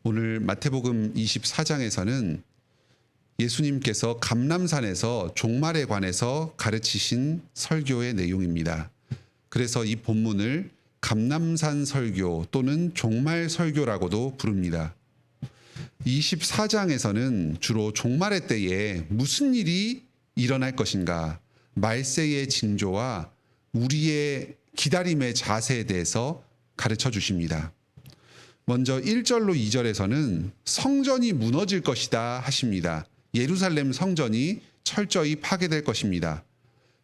오늘 마태복음 24장에서는 예수님께서 감람산에서 종말에 관해서 가르치신 설교의 내용입니다. 그래서 이 본문을 감람산 설교 또는 종말 설교라고도 부릅니다. 24장에서는 주로 종말의 때에 무슨 일이 일어날 것인가, 말세의 징조와 우리의 기다림의 자세에 대해서 가르쳐 주십니다. 먼저 1절로 2절에서는 성전이 무너질 것이다 하십니다. 예루살렘 성전이 철저히 파괴될 것입니다.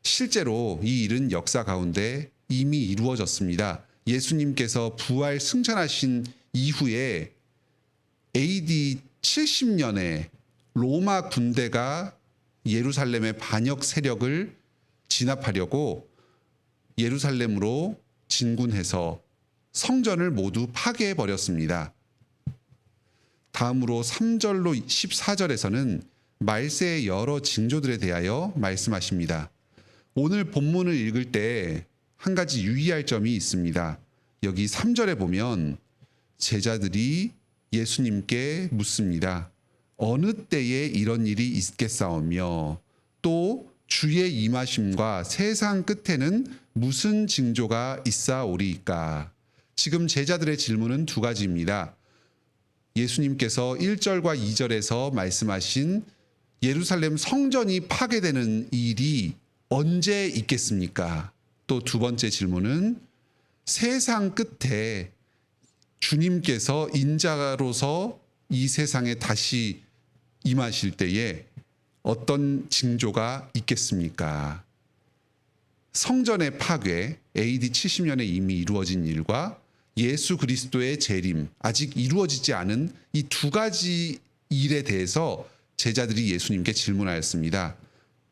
실제로 이 일은 역사 가운데 이미 이루어졌습니다. 예수님께서 부활 승천하신 이후에 AD 70년에 로마 군대가 예루살렘의 반역 세력을 진압하려고 예루살렘으로 진군해서 성전을 모두 파괴해 버렸습니다. 다음으로 3절로 14절에서는 말세의 여러 징조들에 대하여 말씀하십니다. 오늘 본문을 읽을 때 한 가지 유의할 점이 있습니다. 여기 3절에 보면 제자들이 예수님께 묻습니다. 어느 때에 이런 일이 있겠사오며 또 주의 임하심과 세상 끝에는 무슨 징조가 있사오리이까? 지금 제자들의 질문은 두 가지입니다. 예수님께서 1절과 2절에서 말씀하신 예루살렘 성전이 파괴되는 일이 언제 있겠습니까? 또 두 번째 질문은 세상 끝에 주님께서 인자로서 이 세상에 다시 임하실 때에 어떤 징조가 있겠습니까? 성전의 파괴, AD 70년에 이미 이루어진 일과 예수 그리스도의 재림, 아직 이루어지지 않은 이 두 가지 일에 대해서 제자들이 예수님께 질문하였습니다.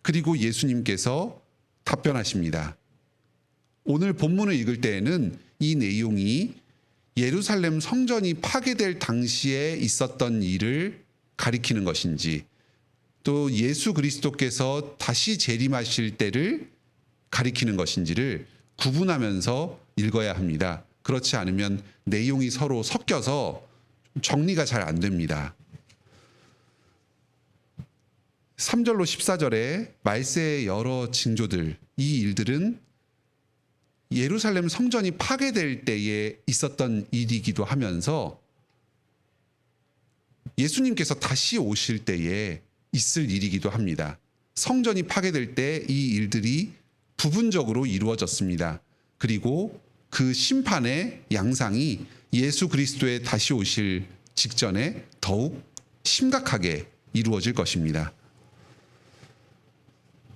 그리고 예수님께서 답변하십니다. 오늘 본문을 읽을 때에는 이 내용이 예루살렘 성전이 파괴될 당시에 있었던 일을 가리키는 것인지, 또 예수 그리스도께서 다시 재림하실 때를 가리키는 것인지를 구분하면서 읽어야 합니다. 그렇지 않으면 내용이 서로 섞여서 정리가 잘 안 됩니다. 3절로 14절에 말세의 여러 징조들, 이 일들은 예루살렘 성전이 파괴될 때에 있었던 일이기도 하면서 예수님께서 다시 오실 때에 있을 일이기도 합니다. 성전이 파괴될 때 이 일들이 부분적으로 이루어졌습니다. 그리고 그 심판의 양상이 예수 그리스도의 다시 오실 직전에 더욱 심각하게 이루어질 것입니다.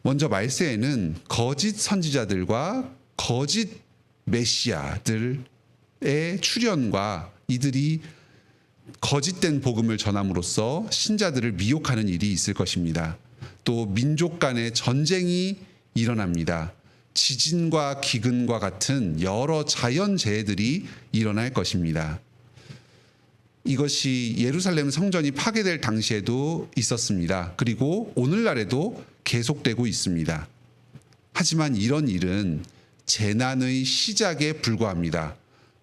먼저 말세에는 거짓 선지자들과 거짓 메시아들의 출현과 이들이 거짓된 복음을 전함으로써 신자들을 미혹하는 일이 있을 것입니다. 또 민족 간의 전쟁이 일어납니다. 지진과 기근과 같은 여러 자연재해들이 일어날 것입니다. 이것이 예루살렘 성전이 파괴될 당시에도 있었습니다. 그리고 오늘날에도 계속되고 있습니다. 하지만 이런 일은 재난의 시작에 불과합니다.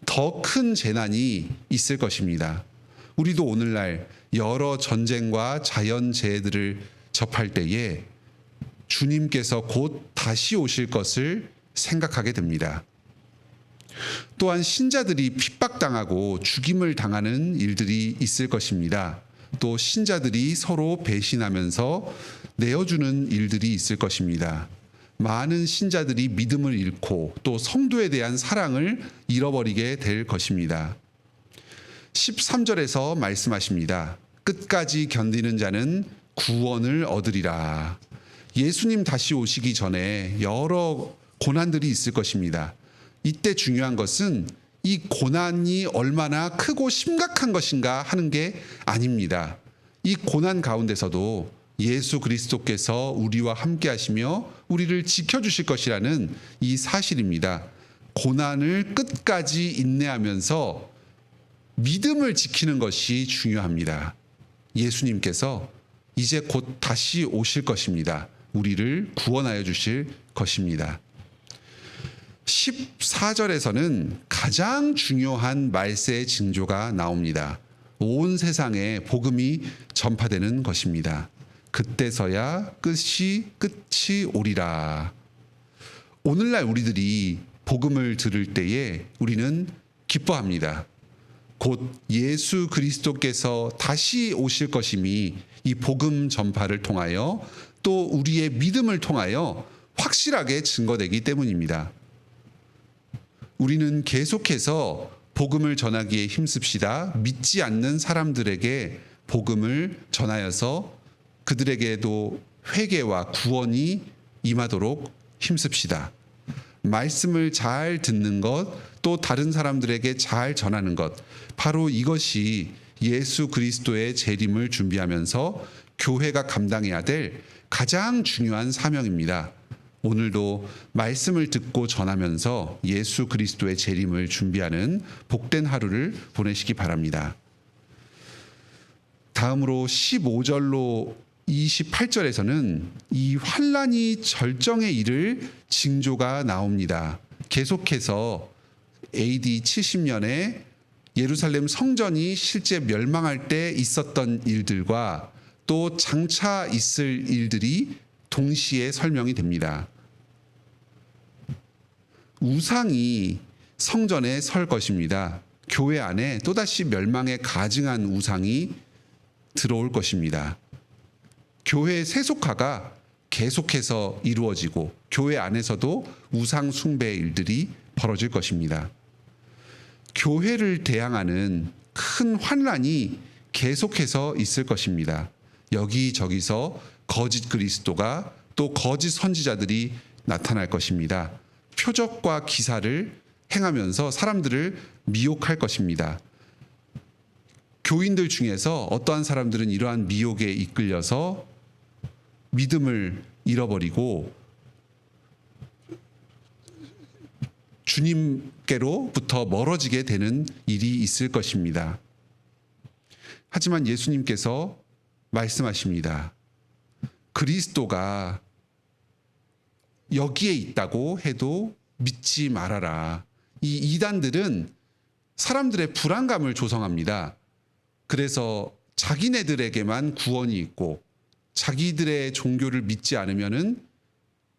더 큰 재난이 있을 것입니다. 우리도 오늘날 여러 전쟁과 자연재해들을 접할 때에 주님께서 곧 다시 오실 것을 생각하게 됩니다. 또한 신자들이 핍박당하고 죽임을 당하는 일들이 있을 것입니다. 또 신자들이 서로 배신하면서 내어주는 일들이 있을 것입니다. 많은 신자들이 믿음을 잃고 또 성도에 대한 사랑을 잃어버리게 될 것입니다. 13절에서 말씀하십니다. 끝까지 견디는 자는 구원을 얻으리라. 예수님 다시 오시기 전에 여러 고난들이 있을 것입니다. 이때 중요한 것은 이 고난이 얼마나 크고 심각한 것인가 하는 게 아닙니다. 이 고난 가운데서도 예수 그리스도께서 우리와 함께 하시며 우리를 지켜주실 것이라는 이 사실입니다. 고난을 끝까지 인내하면서 믿음을 지키는 것이 중요합니다. 예수님께서 이제 곧 다시 오실 것입니다. 우리를 구원하여 주실 것입니다. 14절에서는 가장 중요한 말세의 징조가 나옵니다. 온 세상에 복음이 전파되는 것입니다. 그때서야 끝이 오리라. 오늘날 우리들이 복음을 들을 때에 우리는 기뻐합니다. 곧 예수 그리스도께서 다시 오실 것임이 이 복음 전파를 통하여 또 우리의 믿음을 통하여 확실하게 증거되기 때문입니다. 우리는 계속해서 복음을 전하기에 힘씁시다. 믿지 않는 사람들에게 복음을 전하여서 그들에게도 회개와 구원이 임하도록 힘씁시다. 말씀을 잘 듣는 것, 또 다른 사람들에게 잘 전하는 것, 바로 이것이 예수 그리스도의 재림을 준비하면서 교회가 감당해야 될 가장 중요한 사명입니다. 오늘도 말씀을 듣고 전하면서 예수 그리스도의 재림을 준비하는 복된 하루를 보내시기 바랍니다. 다음으로 15절로 28절에서는 이 환란이 절정에 이를 징조가 나옵니다. 계속해서 AD 70년에 예루살렘 성전이 실제 멸망할 때 있었던 일들과 또 장차 있을 일들이 동시에 설명이 됩니다. 우상이 성전에 설 것입니다. 교회 안에 또다시 멸망에 가증한 우상이 들어올 것입니다. 교회의 세속화가 계속해서 이루어지고 교회 안에서도 우상 숭배의 일들이 벌어질 것입니다. 교회를 대항하는 큰 환란이 계속해서 있을 것입니다. 여기저기서 거짓 그리스도가 또 거짓 선지자들이 나타날 것입니다. 표적과 기사를 행하면서 사람들을 미혹할 것입니다. 교인들 중에서 어떠한 사람들은 이러한 미혹에 이끌려서 믿음을 잃어버리고 주님께로부터 멀어지게 되는 일이 있을 것입니다. 하지만 예수님께서 말씀하십니다. 그리스도가 여기에 있다고 해도 믿지 말아라. 이 이단들은 사람들의 불안감을 조성합니다. 그래서 자기네들에게만 구원이 있고 자기들의 종교를 믿지 않으면은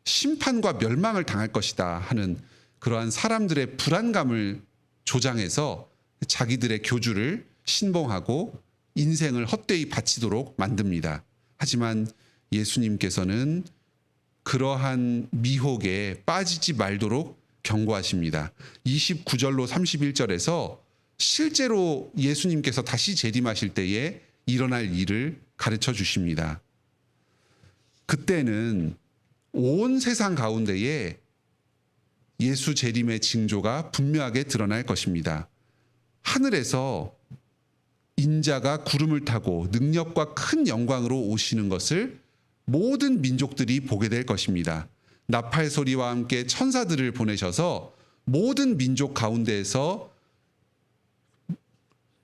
심판과 멸망을 당할 것이다 하는 그러한 사람들의 불안감을 조장해서 자기들의 교주를 신봉하고 인생을 헛되이 바치도록 만듭니다. 하지만 예수님께서는 그러한 미혹에 빠지지 말도록 경고하십니다. 29절로 31절에서 실제로 예수님께서 다시 재림하실 때에 일어날 일을 가르쳐 주십니다. 그때는 온 세상 가운데에 예수 재림의 징조가 분명하게 드러날 것입니다. 하늘에서 인자가 구름을 타고 능력과 큰 영광으로 오시는 것을 모든 민족들이 보게 될 것입니다. 나팔 소리와 함께 천사들을 보내셔서 모든 민족 가운데에서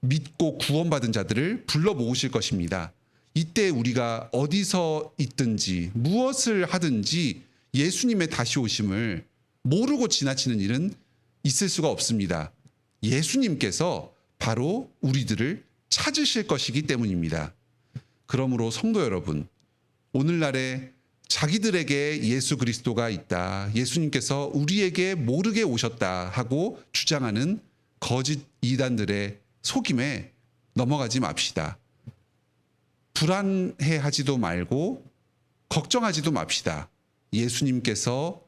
믿고 구원받은 자들을 불러 모으실 것입니다. 이때 우리가 어디서 있든지 무엇을 하든지 예수님의 다시 오심을 모르고 지나치는 일은 있을 수가 없습니다. 예수님께서 바로 우리들을 찾으실 것이기 때문입니다. 그러므로 성도 여러분, 오늘날에 자기들에게 예수 그리스도가 있다, 예수님께서 우리에게 모르게 오셨다 하고 주장하는 거짓 이단들의 속임에 넘어가지 맙시다. 불안해하지도 말고 걱정하지도 맙시다. 예수님께서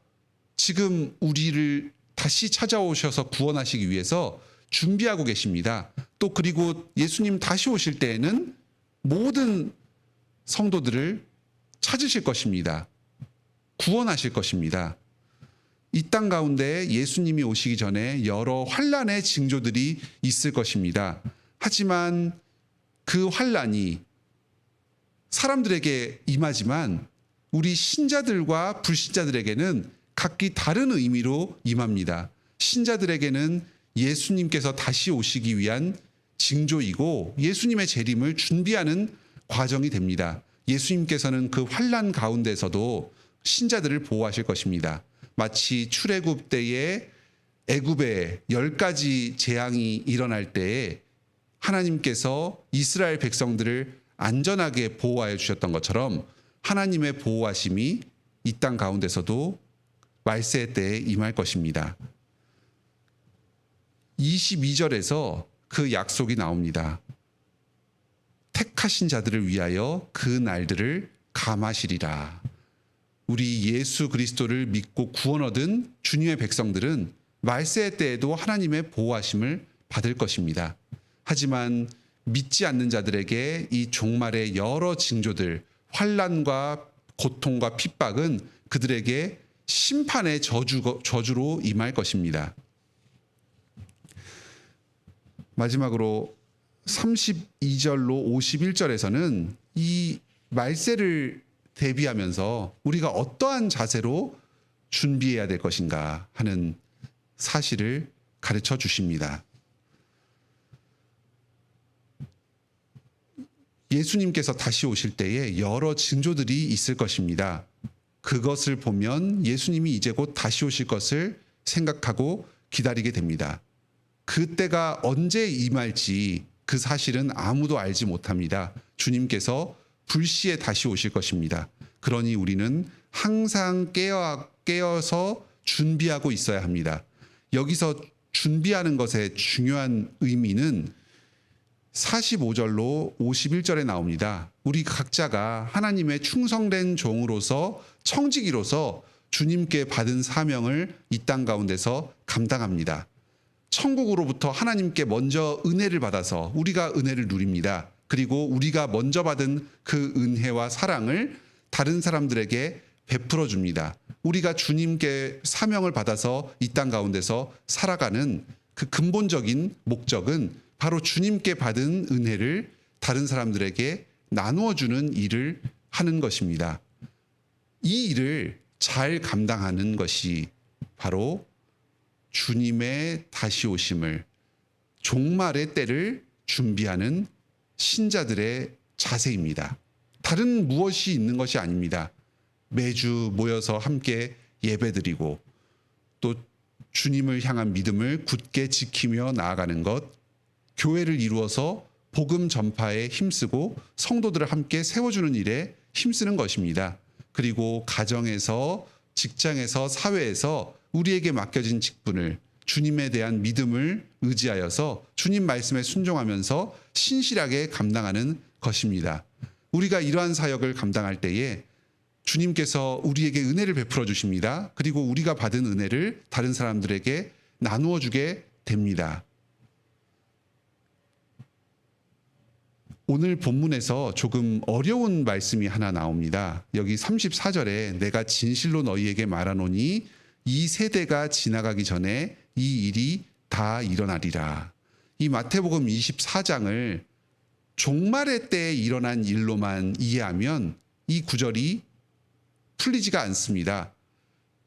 지금 우리를 다시 찾아오셔서 구원하시기 위해서 준비하고 계십니다. 또 그리고 예수님 다시 오실 때에는 모든 성도들을 찾으실 것입니다. 구원하실 것입니다. 이 땅 가운데 예수님이 오시기 전에 여러 환란의 징조들이 있을 것입니다. 하지만 그 환란이 사람들에게 임하지만 우리 신자들과 불신자들에게는 각기 다른 의미로 임합니다. 신자들에게는 예수님께서 다시 오시기 위한 징조이고 예수님의 재림을 준비하는 과정이 됩니다. 예수님께서는 그 환란 가운데서도 신자들을 보호하실 것입니다. 마치 출애굽 때에 애굽에 10가지 재앙이 일어날 때에 하나님께서 이스라엘 백성들을 안전하게 보호하여 주셨던 것처럼 하나님의 보호하심이 이 땅 가운데서도 말세의 때에 임할 것입니다. 22절에서 그 약속이 나옵니다. 택하신 자들을 위하여 그 날들을 감하시리라. 우리 예수 그리스도를 믿고 구원 얻은 주님의 백성들은 말세의 때에도 하나님의 보호하심을 받을 것입니다. 하지만 믿지 않는 자들에게 이 종말의 여러 징조들, 환난과 고통과 핍박은 그들에게 심판의 저주로 임할 것입니다. 마지막으로 32절로 51절에서는 이 말세를 대비하면서 우리가 어떠한 자세로 준비해야 될 것인가 하는 사실을 가르쳐 주십니다. 예수님께서 다시 오실 때에 여러 징조들이 있을 것입니다. 그것을 보면 예수님이 이제 곧 다시 오실 것을 생각하고 기다리게 됩니다. 그때가 언제 임할지 그 사실은 아무도 알지 못합니다. 주님께서 불시에 다시 오실 것입니다. 그러니 우리는 항상 깨어서 준비하고 있어야 합니다. 여기서 준비하는 것의 중요한 의미는 45절로 51절에 나옵니다. 우리 각자가 하나님의 충성된 종으로서 청지기로서 주님께 받은 사명을 이 땅 가운데서 감당합니다. 천국으로부터 하나님께 먼저 은혜를 받아서 우리가 은혜를 누립니다. 그리고 우리가 먼저 받은 그 은혜와 사랑을 다른 사람들에게 베풀어 줍니다. 우리가 주님께 사명을 받아서 이 땅 가운데서 살아가는 그 근본적인 목적은 바로 주님께 받은 은혜를 다른 사람들에게 나누어 주는 일을 하는 것입니다. 이 일을 잘 감당하는 것이 바로 주님의 다시 오심을, 종말의 때를 준비하는 신자들의 자세입니다. 다른 무엇이 있는 것이 아닙니다. 매주 모여서 함께 예배드리고 또 주님을 향한 믿음을 굳게 지키며 나아가는 것, 교회를 이루어서 복음 전파에 힘쓰고 성도들을 함께 세워주는 일에 힘쓰는 것입니다. 그리고 가정에서, 직장에서, 사회에서 우리에게 맡겨진 직분을 주님에 대한 믿음을 의지하여서 주님 말씀에 순종하면서 신실하게 감당하는 것입니다. 우리가 이러한 사역을 감당할 때에 주님께서 우리에게 은혜를 베풀어 주십니다. 그리고 우리가 받은 은혜를 다른 사람들에게 나누어 주게 됩니다. 오늘 본문에서 조금 어려운 말씀이 하나 나옵니다. 여기 34절에 내가 진실로 너희에게 말하노니 이 세대가 지나가기 전에 이 일이 다 일어나리라. 이 마태복음 24장을 종말의 때에 일어난 일로만 이해하면 이 구절이 풀리지가 않습니다.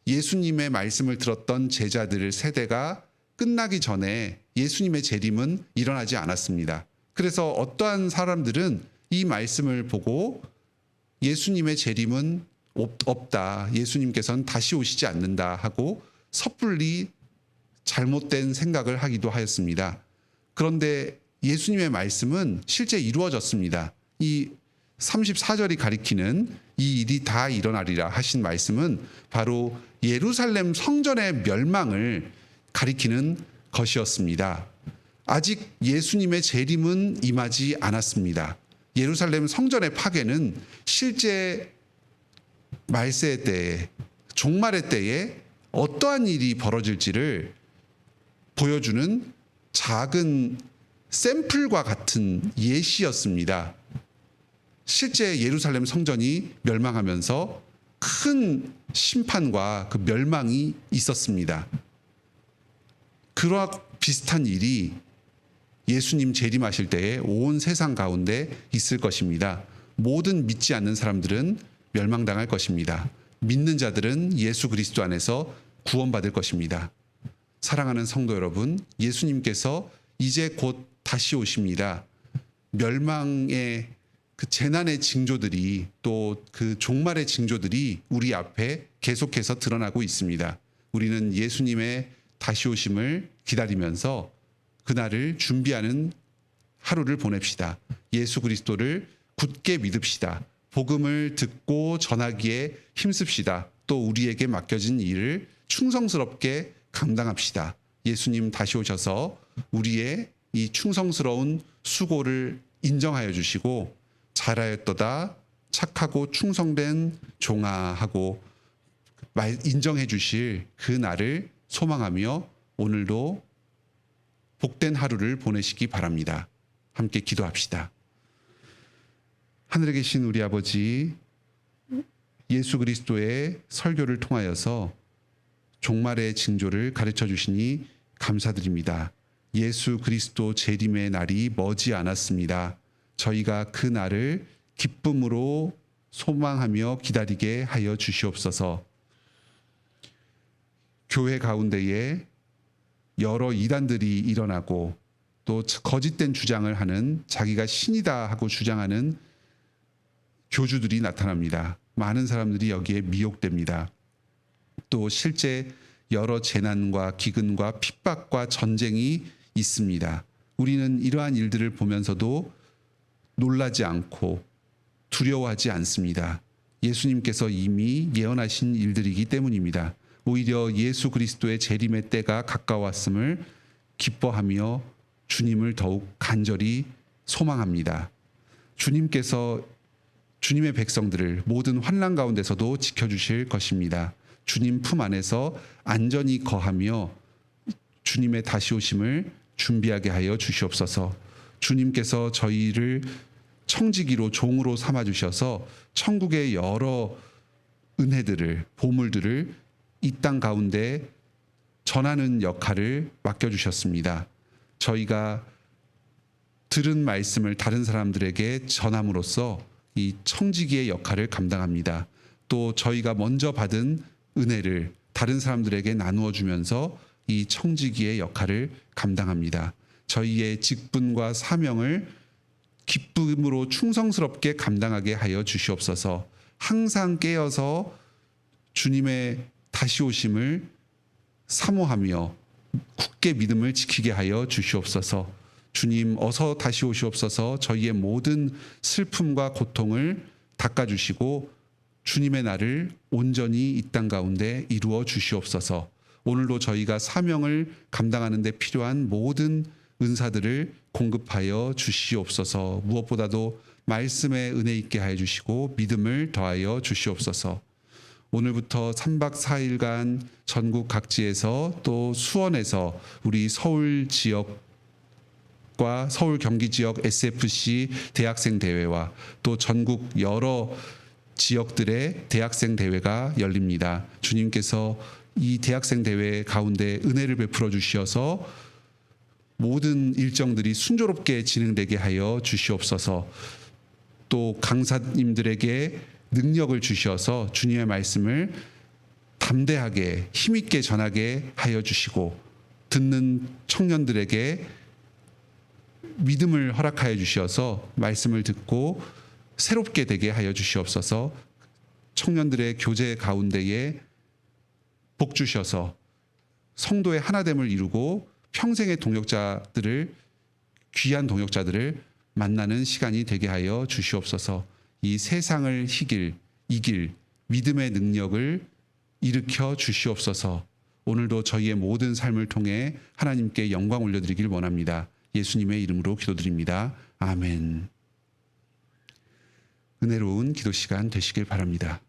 예수님의 말씀을 들었던 제자들 세대가 끝나기 전에 예수님의 재림은 일어나지 않았습니다. 그래서 어떠한 사람들은 이 말씀을 보고 예수님의 재림은 없다, 예수님께서는 다시 오시지 않는다 하고 섣불리 잘못된 생각을 하기도 하였습니다. 그런데 예수님의 말씀은 실제 이루어졌습니다. 이 34절이 가리키는 이 일이 다 일어나리라 하신 말씀은 바로 예루살렘 성전의 멸망을 가리키는 것이었습니다. 아직 예수님의 재림은 임하지 않았습니다. 예루살렘 성전의 파괴는 실제 말세의 때에, 종말의 때에 어떠한 일이 벌어질지를 보여주는 작은 샘플과 같은 예시였습니다. 실제 예루살렘 성전이 멸망하면서 큰 심판과 그 멸망이 있었습니다. 그와 비슷한 일이 예수님 재림하실 때에 온 세상 가운데 있을 것입니다. 모든 믿지 않는 사람들은 멸망당할 것입니다. 믿는 자들은 예수 그리스도 안에서 구원받을 것입니다. 사랑하는 성도 여러분, 예수님께서 이제 곧 다시 오십니다. 멸망의 그 재난의 징조들이, 또 그 종말의 징조들이 우리 앞에 계속해서 드러나고 있습니다. 우리는 예수님의 다시 오심을 기다리면서 그날을 준비하는 하루를 보냅시다. 예수 그리스도를 굳게 믿읍시다. 복음을 듣고 전하기에 힘씁시다. 또 우리에게 맡겨진 일을 충성스럽게 감당합시다. 예수님 다시 오셔서 우리의 이 충성스러운 수고를 인정하여 주시고 잘하였도다 착하고 충성된 종아 하고 인정해 주실 그 날을 소망하며 오늘도 복된 하루를 보내시기 바랍니다. 함께 기도합시다. 하늘에 계신 우리 아버지, 예수 그리스도의 설교를 통하여서 종말의 징조를 가르쳐 주시니 감사드립니다. 예수 그리스도 재림의 날이 머지 않았습니다. 저희가 그 날을 기쁨으로 소망하며 기다리게 하여 주시옵소서. 교회 가운데에 여러 이단들이 일어나고 또 거짓된 주장을 하는 자기가 신이다 하고 주장하는 교주들이 나타납니다. 많은 사람들이 여기에 미혹됩니다. 또 실제 여러 재난과 기근과 핍박과 전쟁이 있습니다. 우리는 이러한 일들을 보면서도 놀라지 않고 두려워하지 않습니다. 예수님께서 이미 예언하신 일들이기 때문입니다. 오히려 예수 그리스도의 재림의 때가 가까웠음을 기뻐하며 주님을 더욱 간절히 소망합니다. 주님께서 주님의 백성들을 모든 환난 가운데서도 지켜주실 것입니다. 주님 품 안에서 안전히 거하며 주님의 다시 오심을 준비하게 하여 주시옵소서. 주님께서 저희를 청지기로 종으로 삼아 주셔서 천국의 여러 은혜들을 보물들을 이 땅 가운데 전하는 역할을 맡겨주셨습니다. 저희가 들은 말씀을 다른 사람들에게 전함으로써 이 청지기의 역할을 감당합니다. 또 저희가 먼저 받은 은혜를 다른 사람들에게 나누어 주면서 이 청지기의 역할을 감당합니다. 저희의 직분과 사명을 기쁨으로 충성스럽게 감당하게 하여 주시옵소서. 항상 깨어서 주님의 다시 오심을 사모하며 굳게 믿음을 지키게 하여 주시옵소서. 주님 어서 다시 오시옵소서. 저희의 모든 슬픔과 고통을 닦아주시고 주님의 날을 온전히 이 땅 가운데 이루어 주시옵소서. 오늘도 저희가 사명을 감당하는 데 필요한 모든 은사들을 공급하여 주시옵소서. 무엇보다도 말씀에 은혜 있게 하여 주시고 믿음을 더하여 주시옵소서. 오늘부터 3박 4일간 전국 각지에서 또 수원에서 우리 서울 지역과 서울 경기 지역 SFC 대학생 대회와 또 전국 여러 지역들의 대학생 대회가 열립니다. 주님께서 이 대학생 대회 가운데 은혜를 베풀어 주시어서 모든 일정들이 순조롭게 진행되게 하여 주시옵소서. 또 강사님들에게 능력을 주셔서 주님의 말씀을 담대하게 힘있게 전하게 하여 주시고 듣는 청년들에게 믿음을 허락하여 주셔서 말씀을 듣고 새롭게 되게 하여 주시옵소서. 청년들의 교제 가운데에 복 주셔서 성도의 하나됨을 이루고 평생의 동역자들을 귀한 동역자들을 만나는 시간이 되게 하여 주시옵소서. 이 세상을 이길 믿음의 능력을 일으켜 주시옵소서. 오늘도 저희의 모든 삶을 통해 하나님께 영광 올려드리길 원합니다. 예수님의 이름으로 기도드립니다. 아멘. 은혜로운 기도 시간 되시길 바랍니다.